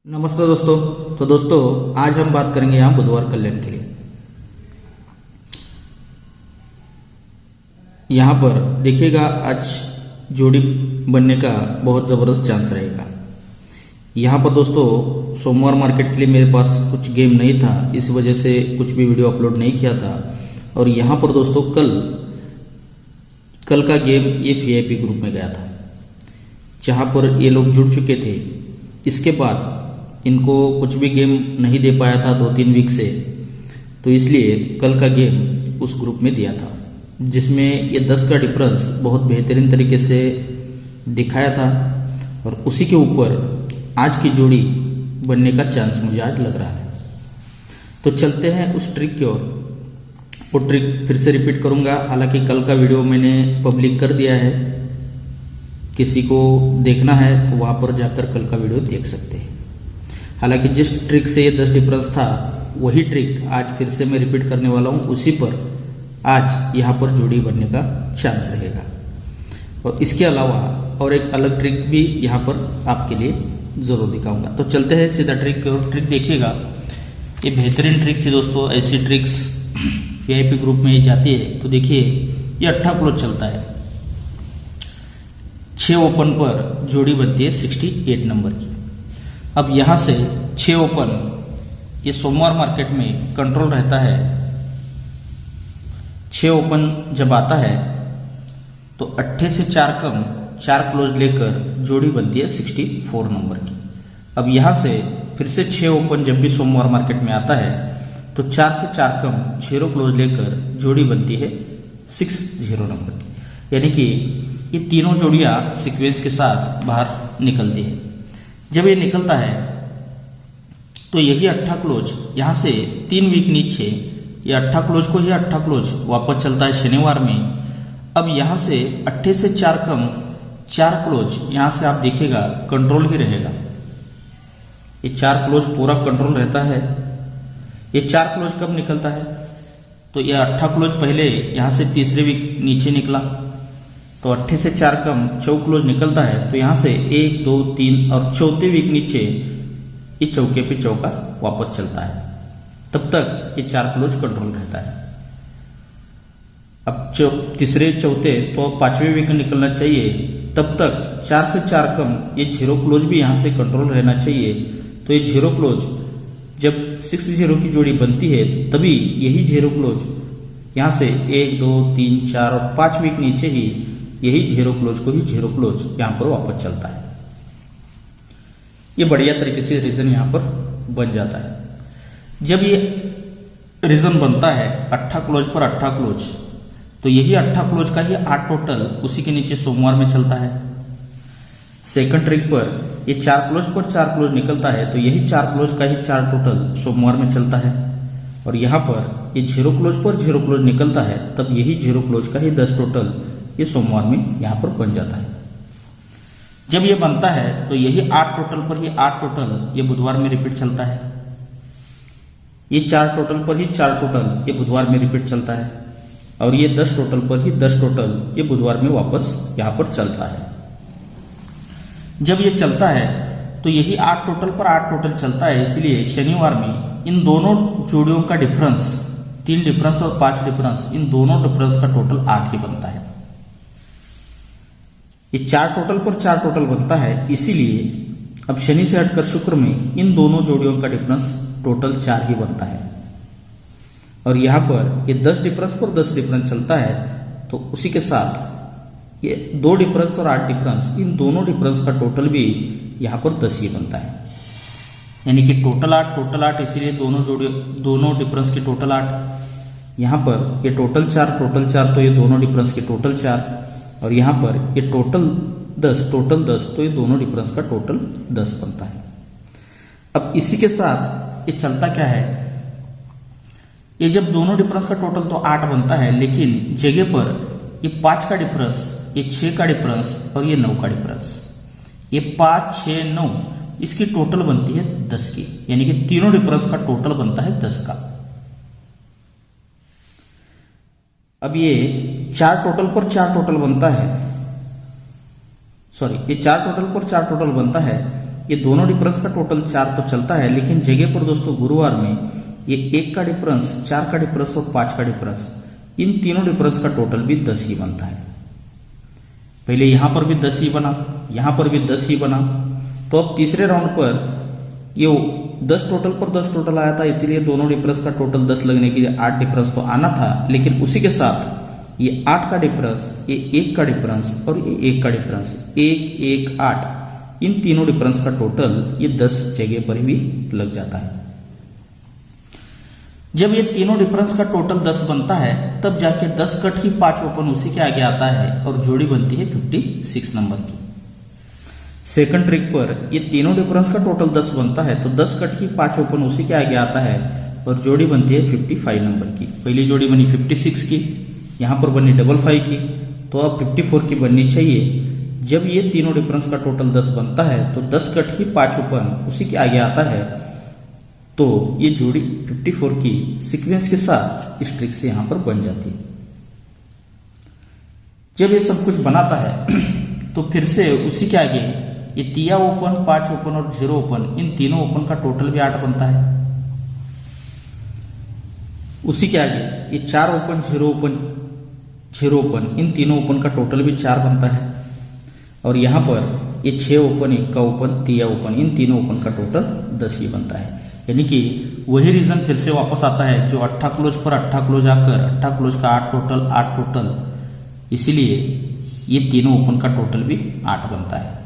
नमस्ते दोस्तों। तो दोस्तों आज हम बात करेंगे यहाँ बुधवार कल्याण के लिए। यहाँ पर देखिएगा आज जोड़ी बनने का बहुत ज़बरदस्त चांस रहेगा। यहाँ पर दोस्तों सोमवार मार्केट के लिए मेरे पास कुछ गेम नहीं था, इस वजह से कुछ भी वीडियो अपलोड नहीं किया था। और यहाँ पर दोस्तों कल का गेम ये VIP ग्रुप में गया था, जहाँ पर ये लोग जुड़ चुके थे। इसके बाद इनको कुछ भी गेम नहीं दे पाया था 2-3 वीक से, तो इसलिए कल का गेम उस ग्रुप में दिया था, जिसमें ये 10 का डिफरेंस बहुत बेहतरीन तरीके से दिखाया था। और उसी के ऊपर आज की जोड़ी बनने का चांस मुझे आज लग रहा है। तो चलते हैं उस ट्रिक की ओर। वो ट्रिक फिर से रिपीट करूंगा, हालांकि कल का वीडियो मैंने पब्लिक कर दिया है, किसी को देखना है तो वहाँ पर जाकर कल का वीडियो देख सकते हैं। हालांकि जिस ट्रिक से ये 10 डिफरेंस था वही ट्रिक आज फिर से मैं रिपीट करने वाला हूँ, उसी पर आज यहाँ पर जोड़ी बनने का चांस रहेगा। और इसके अलावा और एक अलग ट्रिक भी यहाँ पर आपके लिए ज़रूर दिखाऊंगा। तो चलते हैं सीधा ट्रिक और ट्रिक देखिएगा। ये बेहतरीन ट्रिक थी दोस्तों, ऐसी ट्रिक्स VIP ग्रुप में ये जाती है। तो देखिए ये 8 क्लोज चलता है, 6 ओपन पर जोड़ी बनती है 68 नंबर की। अब यहाँ से 6 ओपन ये सोमवार मार्केट में कंट्रोल रहता है। 6 ओपन जब आता है तो 8 से 4 कम 4 क्लोज लेकर जोड़ी बनती है 64 नंबर की। अब यहाँ से फिर से 6 ओपन जब भी सोमवार मार्केट में आता है तो 4 से 4 कम 0 क्लोज लेकर जोड़ी बनती है 60 नंबर की। यानी कि ये तीनों जोड़ियाँ सीक्वेंस के साथ बाहर निकलती है। जब ये निकलता है तो यही 8 क्लोज यहाँ से 3 वीक नीचे ये 8 क्लोज को ही 8 क्लोज वापस चलता है शनिवार में। अब यहाँ से 8 से 4 कम 4 क्लोज यहाँ से आप देखिएगा कंट्रोल ही रहेगा। ये 4 क्लोज पूरा कंट्रोल रहता है। ये 4 क्लोज कब निकलता है तो ये 8 क्लोज पहले यहाँ से तीसरे वीक नीचे निकला, तो 8 से 4 कम 4 क्लोज निकलता है। तो यहाँ से 1, 2, 3 और चौथे वीक नीचे ये चौके पे चौका वापस चलता है। तब तक ये 4 क्लोज कंट्रोल रहता है। अब तीसरे चौथे तो 5वें वीक निकलना चाहिए, तब तक 4 से 4 कम ये 0 क्लोज भी यहाँ से कंट्रोल रहना चाहिए। तो ये 0 क्लोज जब 60 की जोड़ी बनती है तभी यही 0 क्लोज यहाँ से 1, 2, 3, 4 और 5 वीक नीचे ही यही 0 क्लोज को ही 0 क्लोज यहाँ पर वापस चलता है। ये बढ़िया तरीके से रीजन यहाँ पर बन जाता है। जब ये रीजन बनता है 8 क्लोज पर 8 क्लोज, तो यही 8 क्लोज का ही 8 टोटल उसी के नीचे सोमवार में चलता है। सेकंड ट्रिक पर ये 4 क्लोज पर 4 क्लोज निकलता है, तो यही 4 क्लोज का ही 4 टोटल सोमवार में चलता है। और यहाँ पर ये 0 क्लोज पर 0 क्लोज निकलता है, तब यही 0 क्लोज का ही 10 टोटल ये सोमवार में यहाँ पर बन जाता है। जब ये बनता है तो यही 8 टोटल पर ही 8 टोटल ये बुधवार में रिपीट चलता है। ये 4 टोटल पर ही 4 टोटल ये बुधवार में रिपीट चलता है। और ये 10 टोटल पर ही 10 टोटल ये बुधवार में वापस यहाँ पर चलता है। जब ये चलता है तो यही 8 टोटल पर 8 टोटल चलता है, इसलिए शनिवार में इन दोनों जोड़ियों का डिफरेंस 3 डिफरेंस और 5 डिफरेंस, इन दोनों डिफरेंस का टोटल 8 ही बनता है। ये 4 टोटल पर 4 टोटल बनता है, इसीलिए अब शनि से हटकर शुक्र में इन दोनों जोड़ियों का डिफरेंस टोटल 4 ही बनता है। और यहाँ पर ये 10 डिफरेंस पर 10 डिफरेंस चलता है, तो उसी के साथ ये 2 डिफरेंस और 8 डिफरेंस, इन दोनों डिफरेंस का टोटल भी यहाँ पर 10 ही बनता है। यानी कि टोटल 8, इसीलिए दोनों डिफरेंस के टोटल 8। यहाँ पर ये टोटल 4, तो ये दोनों डिफरेंस के टोटल 4। और यहाँ पर ये टोटल 10, तो ये दोनों डिफरेंस का टोटल 10 बनता है। अब इसी के साथ ये चलता क्या है, ये जब दोनों डिफरेंस का टोटल तो 8 बनता है, लेकिन जगह पर ये 5 का डिफरेंस, ये 6 का डिफरेंस और ये 9 का डिफरेंस, ये 5, 6, 9 इसकी टोटल बनती है 10 की। यानी कि तीनों डिफरेंस का टोटल बनता है 10 का। अब ये 4 टोटल पर 4 टोटल बनता है, सॉरी ये 4 टोटल पर 4 टोटल बनता है, ये दोनों डिफरेंस का टोटल 4 तो चलता है, लेकिन जगह पर दोस्तों गुरुवार में ये 1 का डिफरेंस, 4 का डिफरेंस और 5 का डिफरेंस, इन तीनों डिफरेंस का टोटल भी 10 ही बनता है। पहले यहां पर भी 10 ही बना, यहां पर भी 10 ही बना, तो अब तीसरे राउंड पर ये 10 टोटल पर 10 टोटल आया था, इसीलिए दोनों डिफरेंस का टोटल 10 लगने के लिए 8 डिफरेंस तो आना था, लेकिन उसी के साथ ये 8 का डिफरेंस, ये 1 का डिफरेंस और ये 1 का डिफरेंस, 1 1 8, इन तीनों डिफरेंस का टोटल ये 10 जगह पर भी लग जाता है। जब ये तीनों डिफरेंस का टोटल 10 बनता है तब जाके 10 कट ही 5 ओपन उसी के आगे आता है और जोड़ी बनती है 56 नंबर की। सेकंड ट्रिक पर ये तीनों डिफरेंस का टोटल 10 बनता है तो 10 कट ही 5 ओपन उसी के आगे आता है और जोड़ी बनती है 55 नंबर की। पहली जोड़ी बनी 56 की, यहां पर बनी 55 की, तो अब 54 की बननी चाहिए। जब ये तीनों डिफरेंस का टोटल 10 बनता है तो 10 कट ही 5 ओपन उसी के आगे आता है, तो ये जोड़ी 54 की सीक्वेंस के साथ इस ट्रिक से यहां पर बन जाती है। जब ये सब कुछ बनाता है तो फिर से उसी के आगे ये 3 ओपन, 5 ओपन और 0 ओपन, इन तीनों ओपन का टोटल भी 8 बनता है। उसी के आगे ये 4 ओपन, 0 ओपन, 0 ओपन, इन तीनों ओपन का टोटल भी 4 बनता है। और यहां पर ये 6 ओपन, 1 का ओपन, 3 ओपन, इन तीनों ओपन का टोटल 10 ही बनता है। यानी कि वही रीजन फिर से वापस आता है जो 8 क्लोज पर 8 क्लोज आकर 8 क्लोज का 8 टोटल, इसीलिए ये तीनों ओपन का टोटल भी 8 बनता है।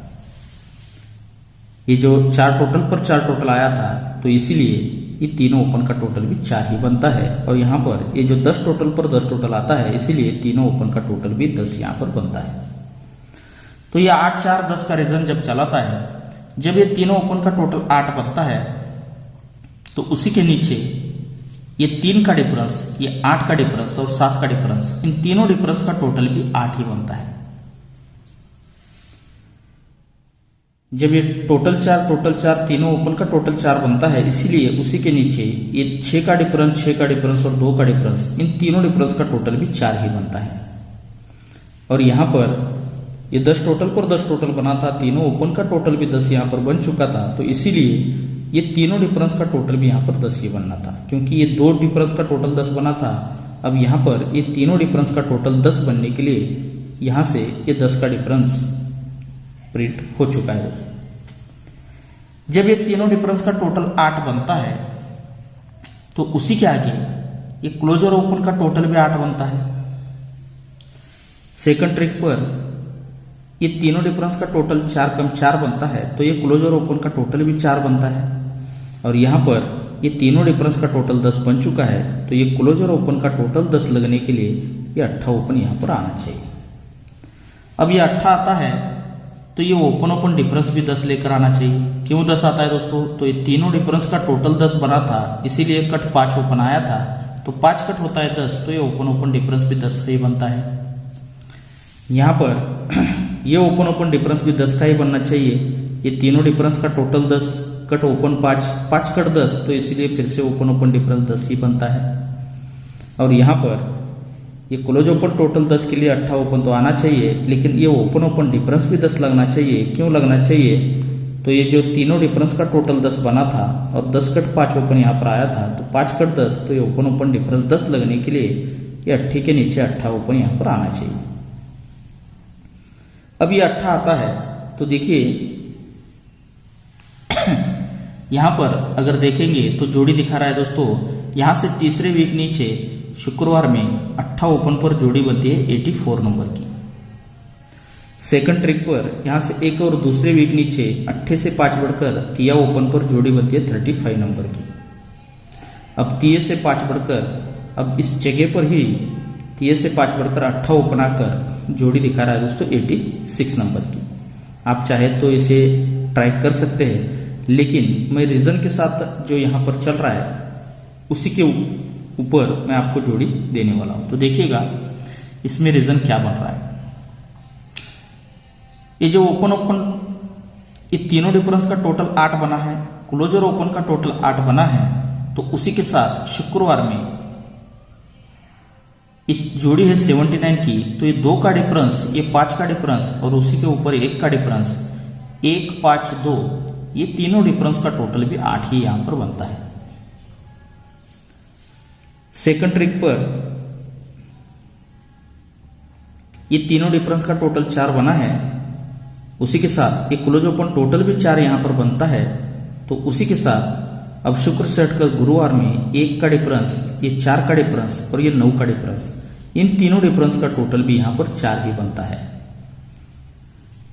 ये जो 4 टोटल पर 4 टोटल आया था तो इसीलिए ये तीनों ओपन का टोटल भी 4 ही बनता है। और यहाँ पर ये जो 10 टोटल पर 10 टोटल आता है इसीलिए तीनों ओपन का टोटल भी 10 यहाँ पर बनता है। तो ये 8 4 10 का रीजन जब चलाता है, जब ये तीनों ओपन का टोटल 8 बनता है तो उसी के नीचे ये 3 का डिफरेंस, ये 8 का डिफरेंस और 7 का डिफरेंस, इन तीनों डिफरेंस का टोटल भी 8 ही बनता है। जब ये टोटल 4 तीनों ओपन का टोटल 4 बनता है, इसीलिए उसी के नीचे ये 6 का डिफरेंस और 2 का डिफरेंस, इन तीनों डिफरेंस का टोटल भी 4 ही बनता है। और यहां पर ये 10 टोटल पर 10 टोटल बना था, तीनों ओपन का टोटल भी 10 यहां पर बन चुका था, तो इसीलिए ये तीनों डिफरेंस का टोटल भी यहां पर 10 ही बनना था। क्योंकि ये 2 डिफरेंस का टोटल 10 बना था, अब यहां पर ये तीनों डिफरेंस का टोटल 10 बनने के लिए यहां से ये 10 का डिफरेंस प्रिंट हो चुका है दोस्तों। जब ये तीनों डिफरेंस का टोटल 8 बनता है तो उसी के आगे ये क्लोज और ओपन का टोटल भी 8 बनता है। सेकंड ट्रिक पर ये तीनों डिफरेंस का टोटल 4 कम 4 बनता है, तो ये क्लोज और ओपन का टोटल भी 4 बनता है। और यहां पर ये तीनों डिफरेंस का टोटल 10 बन चुका है, तो ये क्लोज और ओपन का टोटल 10 लगने के लिए ये 8 ओपन यहां पर आना चाहिए। अब ये 8 आता है तो ये ओपन डिफरेंस भी 10 लेकर आना चाहिए। क्यों 10 आता है दोस्तों? तो ये तीनों डिफरेंस का टोटल 10 बना था, इसीलिए कट 5 ओपन आया था, तो 5 कट होता है 10, तो ये ओपन डिफरेंस भी 10 का ही बनता है। यहां पर ये ओपन डिफरेंस भी 10 का ही बनना चाहिए। ये तीनों डिफरेंस का टोटल 10, कट ओपन 5 कट 10, तो इसीलिए फिर से ओपन डिफरेंस 10 ही बनता है। और यहां पर ये क्लोज ओपन टोटल 10 के लिए 8 ओपन तो आना चाहिए, लेकिन ये ओपन डिफरेंस भी 10 लगना चाहिए। क्यों लगना चाहिए? तो ये जो तीनों डिफरेंस का टोटल 10 बना था और 10 कट 5 ओपन यहाँ पर आया था, तो 5 कट 10, तो ये ओपन डिफरेंस 10 लगने के लिए ये 8 के नीचे 8 ओपन यहाँ पर आना चाहिए। अब ये 8 आता है तो देखिए यहां पर अगर देखेंगे तो जोड़ी दिखा रहा है दोस्तों, यहां से तीसरे वीक नीचे शुक्रवार में 8 ओपन पर जोड़ी बनती है 84 नंबर की। सेकंड ट्रिक पर यहां से एक और दूसरे वीक नीचे 8 से 5 बढ़कर 3 ओपन पर जोड़ी बनती है 35 नंबर की। अब 3 से 5 बढ़कर अब इस जगह पर ही 3 से 5 बढ़कर 8 ओपन आकर जोड़ी दिखा रहा है दोस्तों 86 नंबर की। आप चाहे तो इसे ट्राई कर सकते हैं, लेकिन मैं रीजन के साथ जो यहां पर चल रहा है उसी के ऊपर मैं आपको जोड़ी देने वाला हूं। तो देखिएगा इसमें रीजन क्या बन रहा है। ये जो ओपन ये तीनों डिफरेंस का टोटल 8 बना है, क्लोजर ओपन का टोटल 8 बना है, तो उसी के साथ शुक्रवार में इस जोड़ी है 79 की, तो ये 2 का डिफरेंस, ये 5 का डिफरेंस और उसी के ऊपर 1 का डिफरेंस, 1 5 2, ये तीनों डिफरेंस का टोटल भी 8 ही यहां पर बनता है। सेकंड ट्रिक पर ये तीनों डिफरेंस का टोटल 4 बना है, उसी के साथ ये क्लोज ओपन टोटल भी 4 यहां पर बनता है। तो उसी के साथ अब शुक्र से हटकर गुरुवार में 1 का डिफरेंस, ये 4 का डिफरेंस और ये 9 का डिफरेंस, इन तीनों डिफरेंस का टोटल भी यहां पर 4 ही बनता है।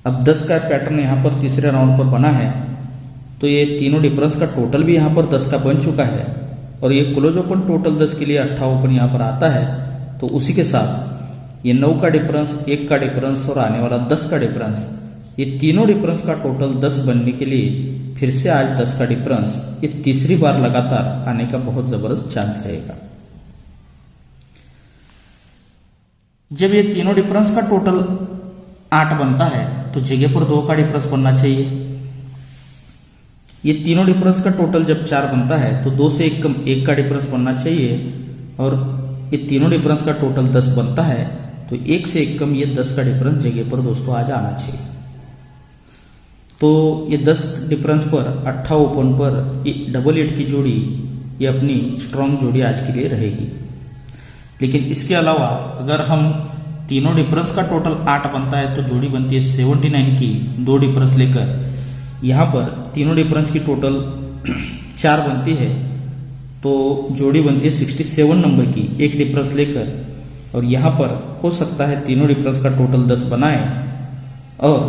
अब 10 का पैटर्न यहां पर तीसरे राउंड पर बना है, तो ये तीनों डिफरेंस का टोटल भी यहां पर 10 का बन चुका है और ये क्लोज ओपन टोटल 10 के लिए 8 ओपन यहां पर आता है। तो उसी के साथ ये 9 का डिफरेंस, 1 का डिफरेंस और आने वाला 10 का डिफरेंस, ये तीनों डिफरेंस का टोटल 10 बनने के लिए फिर से आज 10 का डिफरेंस ये तीसरी बार लगातार आने का बहुत जबरदस्त चांस रहेगा। जब ये तीनों डिफरेंस का टोटल 8 बनता है तो जगह पर 2 का डिफरेंस बनना चाहिए। ये तीनों डिफरेंस का टोटल जब 4 बनता है तो 2 से 1 कम 1 का डिफरेंस बनना चाहिए और ये तीनों डिफरेंस का टोटल 10 बनता है तो 1 से 1 कम ये 10 का डिफरेंस जगह पर दोस्तों आज आना चाहिए। तो ये 10 डिफरेंस पर 8 ओपन पर ये 888 की जोड़ी ये अपनी स्ट्रॉन्ग जोड़ी आज के लिए रहेगी। लेकिन इसके अलावा अगर हम तीनों डिफरेंस का टोटल 8 बनता है तो जोड़ी बनती है 79 की 2 डिफरेंस लेकर। यहाँ पर तीनों डिफरेंस की टोटल 4 बनती है तो जोड़ी बनती है 67 नंबर की 1 डिफरेंस लेकर। और यहाँ पर हो सकता है तीनों डिफरेंस का टोटल 10 बनाए और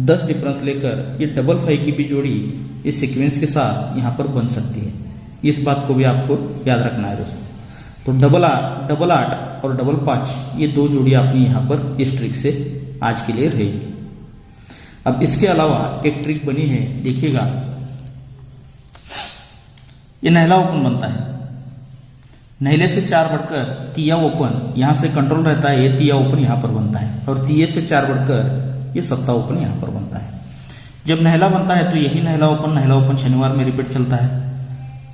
10 डिफरेंस लेकर ये 55 की भी जोड़ी इस सीक्वेंस के साथ यहाँ पर बन सकती है। इस बात को भी आपको याद रखना है दोस्तों। तो 888 और 55 ये 2 जोड़ी अपनी यहाँ पर इस ट्रिक से आज के लिए रहेगी। अब इसके अलावा एक ट्रिक बनी है, देखिएगा ये नहला ओपन बनता है। नहले से 4 बढ़कर तिया ओपन यहाँ से कंट्रोल रहता है, ये तिया ओपन यहाँ पर बनता है और तिये से 4 बढ़कर ये सत्ता ओपन यहाँ पर बनता है। जब नहला बनता है तो यही नहला ओपन शनिवार में रिपीट चलता है।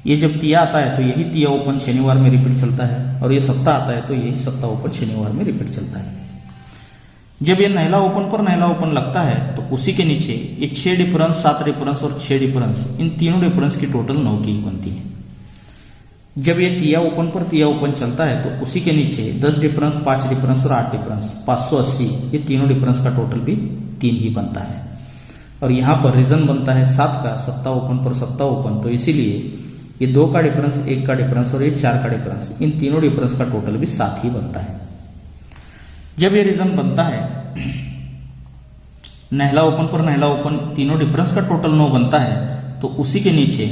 ये जब तिया आता है तो यही तिया ओपन शनिवार में रिपीट चलता है और ये सत्ता आता है तो यही सत्ता ओपन शनिवार में रिपीट चलता है। जब ये नहला ओपन लगता है तो उसी के नीचे ये 6 डिफरेंस, 7 डिफरेंस और 6 डिफरेंस, इन तीनों डिफरेंस की टोटल 9 की ही बनती है। जब ये तिया ओपन पर तिया ओपन चलता है तो उसी के नीचे 10 डिफरेंस, 5 डिफरेंस और 8 डिफरेंस, 580, ये तीनों डिफरेंस का टोटल भी 3 ही बनता है। और यहाँ पर रीजन बनता है 7 का, सत्ता ओपन पर सत्ता ओपन, तो इसीलिए ये 2 का डिफरेंस, 1 का डिफरेंस और ये 4 का डिफरेंस, इन तीनों डिफरेंस का टोटल भी 7 ही बनता है। जब ये रीजन बनता है नहला ओपन तीनों डिफरेंस का टोटल 9 बनता है तो उसी के नीचे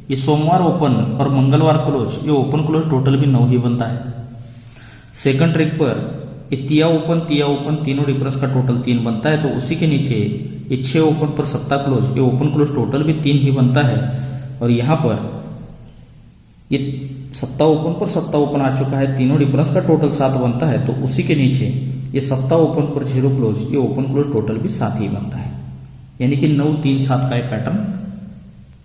ये सोमवार ओपन और मंगलवार क्लोज, ये ओपन क्लोज टोटल भी 9 ही बनता है। सेकंड ट्रिक पर ये तिया ओपन तीनों डिफरेंस का टोटल 3 बनता है तो उसी के नीचे ये 6 ओपन पर सत्ता क्लोज, ये ओपन क्लोज टोटल भी 3 ही बनता है। और यहाँ पर ये सत्ता ओपन पर सत्ता ओपन आ चुका है, तीनों डिफरेंस का टोटल 7 बनता है तो उसी के नीचे ये सत्ता ओपन पर 0 क्लोज, ये ओपन क्लोज टोटल भी 7 ही बनता है। यानी कि 9 3 7 का ये पैटर्न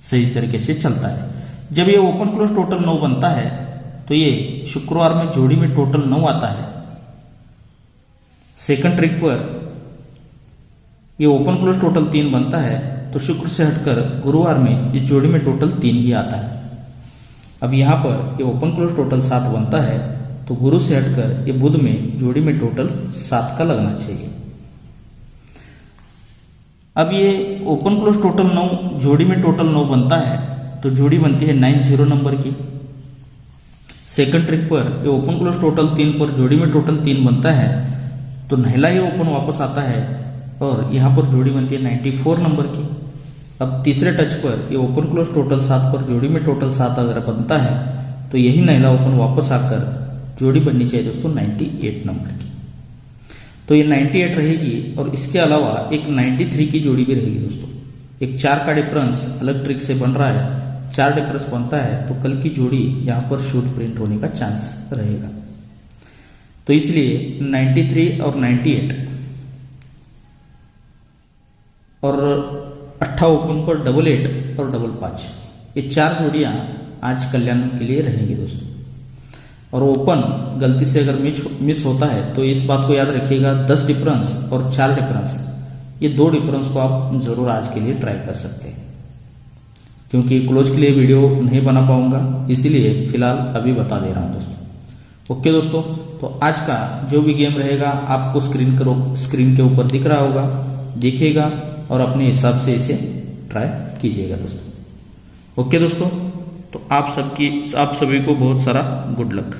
सही तरीके से चलता है। जब ये ओपन क्लोज टोटल 9 बनता है तो ये शुक्रवार में जोड़ी में टोटल 9 आता है। सेकंड ट्रिक पर ये ओपन क्लोज टोटल 3 बनता है तो शुक्र से हटकर गुरुवार में इस जोड़ी में टोटल 3 ही आता है। अब यहाँ पर ये ओपन क्लोज टोटल 7 बनता है तो गुरु से हटकर ये बुध में जोड़ी में टोटल 7 का लगना चाहिए। अब ये ओपन क्लोज टोटल 9 जोड़ी में टोटल 9 बनता है तो जोड़ी बनती है 90 नंबर की। सेकंड ट्रिक पर ये ओपन क्लोज टोटल 3 पर जोड़ी में टोटल 3 बनता है तो नहला ही ओपन वापस आता है और यहाँ पर जोड़ी बनती है 94 नंबर की। अब तीसरे टच पर ये ओपन क्लोज टोटल 7 पर जोड़ी में टोटल 7 अगर बनता है तो यही नहला ओपन वापस आकर जोड़ी बननी चाहिए दोस्तों 98 नंबर की। तो ये 98 रहेगी और इसके अलावा एक 93 की जोड़ी भी रहेगी दोस्तों। एक 4 का डिफरेंस अलग ट्रिक से बन रहा है, 4 डिफरेंस बनता है तो कल की जोड़ी यहाँ पर शूट प्रिंट होने का चांस रहेगा। तो इसलिए 93 और 98 और 8 ओपन पर 88 और 55, ये 4 जोड़ियाँ आज कल्याण के लिए रहेंगी दोस्तों। और ओपन गलती से अगर मिस होता है तो इस बात को याद रखिएगा 10 डिफरेंस और 4 डिफरेंस, ये 2 डिफरेंस को आप जरूर आज के लिए ट्राई कर सकते हैं। क्योंकि क्लोज के लिए वीडियो नहीं बना पाऊंगा, इसीलिए फिलहाल अभी बता दे रहा हूं दोस्तों। ओके दोस्तों, तो आज का जो भी गेम रहेगा आपको स्क्रीन के ऊपर दिख रहा होगा, देखिएगा और अपने हिसाब से इसे ट्राई कीजिएगा दोस्तों। ओके दोस्तों, तो आप सभी को बहुत सारा गुड लक।